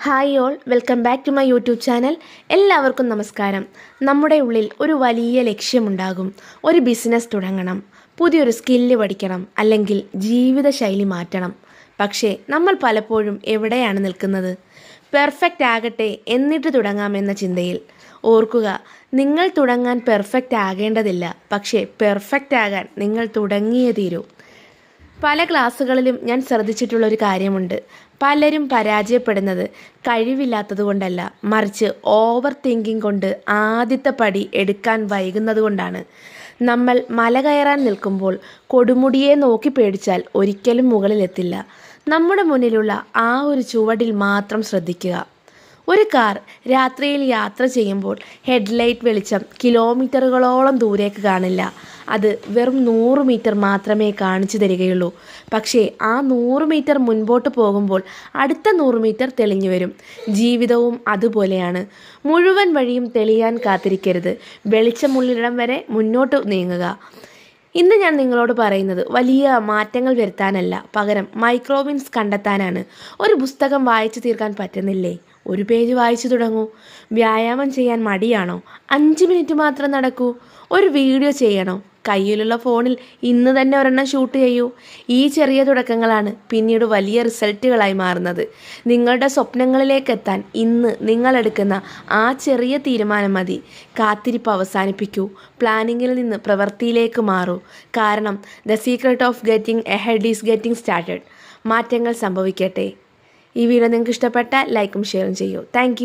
Hi all, welcome back to my YouTube channel. എല്ലാവർക്കും നമസ്കാരം. നമ്മുടെ ഉള്ളിൽ ഒരു വലിയ ലക്ഷ്യമുണ്ടാകും. ഒരു ബിസിനസ് തുടങ്ങണം, പുതിയൊരു സ്കില്ല് പഠിക്കണം, അല്ലെങ്കിൽ ജീവിതശൈലി മാറ്റണം. പക്ഷേ നമ്മൾ പലപ്പോഴും എവിടെയാണ് നിൽക്കുന്നത്? പെർഫെക്റ്റ് ആകട്ടെ എന്നിട്ട് തുടങ്ങാമെന്ന ചിന്തയിൽ. ഓർക്കുക, നിങ്ങൾ തുടങ്ങാൻ പെർഫെക്റ്റ് ആകേണ്ടതില്ല, പക്ഷേ പെർഫെക്റ്റ് ആകാൻ നിങ്ങൾ തുടങ്ങിയേ തീരൂ. പല ക്ലാസ്സുകളിലും ഞാൻ ശ്രദ്ധിച്ചിട്ടുള്ള ഒരു കാര്യമുണ്ട്. പലരും പരാജയപ്പെടുന്നത് കഴിവില്ലാത്തത് കൊണ്ടല്ല, മറിച്ച് ഓവർ തിങ്കിങ് കൊണ്ട് ആദ്യത്തെ പടി എടുക്കാൻ വൈകുന്നത് കൊണ്ടാണ്. നമ്മൾ മല കയറാൻ നിൽക്കുമ്പോൾ കൊടുമുടിയെ നോക്കി പേടിച്ചാൽ ഒരിക്കലും മുകളിലെത്തില്ല. നമ്മുടെ മുന്നിലുള്ള ആ ഒരു ചുവടിൽ മാത്രം ശ്രദ്ധിക്കുക. ഒരു കാർ രാത്രിയിൽ യാത്ര ചെയ്യുമ്പോൾ ഹെഡ്ലൈറ്റ് വെളിച്ചം കിലോമീറ്ററുകളോളം ദൂരേക്ക് കാണില്ല. അത് വെറും 100 മീറ്റർ മാത്രമേ കാണിച്ചു തരികയുള്ളൂ. പക്ഷേ ആ 100 മീറ്റർ മുൻപോട്ട് പോകുമ്പോൾ അടുത്ത 100 മീറ്റർ തെളിഞ്ഞു വരും. ജീവിതവും അതുപോലെയാണ്. മുഴുവൻ വഴിയും തെളിയാൻ കാത്തിരിക്കരുത്. വെളിച്ചമുള്ളിടം വരെ മുന്നോട്ട് നീങ്ങുക. ഇന്ന് ഞാൻ നിങ്ങളോട് പറയുന്നത് വലിയ മാറ്റങ്ങൾ വരുത്താനല്ല, പകരം മൈക്രോവിൻസ് കണ്ടെത്താനാണ്. ഒരു പുസ്തകം വായിച്ചു തീർക്കാൻ പറ്റുന്നില്ലേ? ഒരു പേജ് വായിച്ചു തുടങ്ങൂ. വ്യായാമം ചെയ്യാൻ മടിയാണോ? 5 മിനിറ്റ് മാത്രം നടക്കൂ. ഒരു വീഡിയോ ചെയ്യണോ? കയ്യിലുള്ള ഫോണിൽ ഇന്ന് തന്നെ ഒരെണ്ണം ഷൂട്ട് ചെയ്യൂ. ഈ ചെറിയ തുടക്കങ്ങളാണ് പിന്നീട് വലിയ റിസൾട്ടുകളായി മാറുന്നത്. നിങ്ങളുടെ സ്വപ്നങ്ങളിലേക്ക് എത്താൻ ഇന്ന് നിങ്ങളെടുക്കുന്ന ആ ചെറിയ തീരുമാനം മതി. കാത്തിരിപ്പ് അവസാനിപ്പിക്കൂ. പ്ലാനിങ്ങിൽ നിന്ന് പ്രവൃത്തിയിലേക്ക് മാറൂ. കാരണം the secret of getting ahead is getting started. മാറ്റങ്ങൾ സംഭവിക്കട്ടെ. ഈ വീഡിയോ നിങ്ങൾക്ക് ഇഷ്ടപ്പെട്ടാൽ ലൈക്കും ഷെയറും ചെയ്യൂ. താങ്ക്